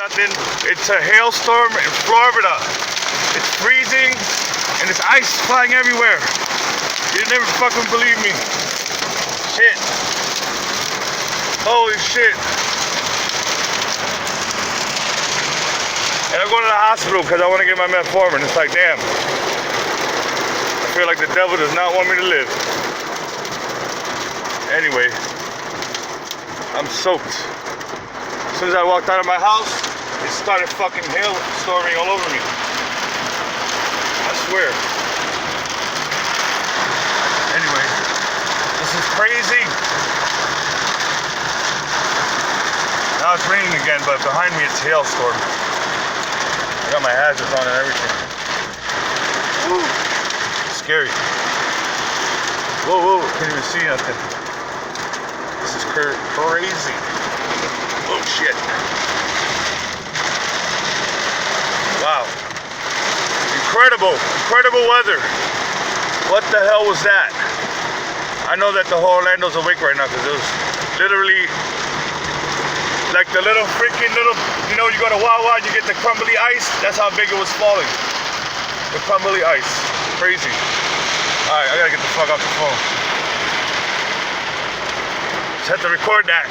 Nothing. It's a hailstorm in Florida. It's freezing and there's ice flying everywhere. You'd never fucking believe me. Shit. Holy shit. And I'm going to the hospital because I want to get my metformin. It's like, damn. I feel like the devil does not want me to live. Anyway, I'm soaked. As soon as I walked out of my house, it started fucking hailstorming all over me. I swear. Anyway, this is crazy. Now it's raining again, but behind me it's hailstorm. I got my hazards on and everything. Woo. Scary. Whoa, whoa, can't even see nothing. This is crazy. Oh shit. Wow. Incredible weather. What the hell was that? I know that the whole Orlando's awake right now because it was literally like the little, you know, you go to Wawa, you get the crumbly ice. That's how big it was falling. The crumbly ice. Crazy. Alright, I gotta get the fuck off the phone. Just had to record that.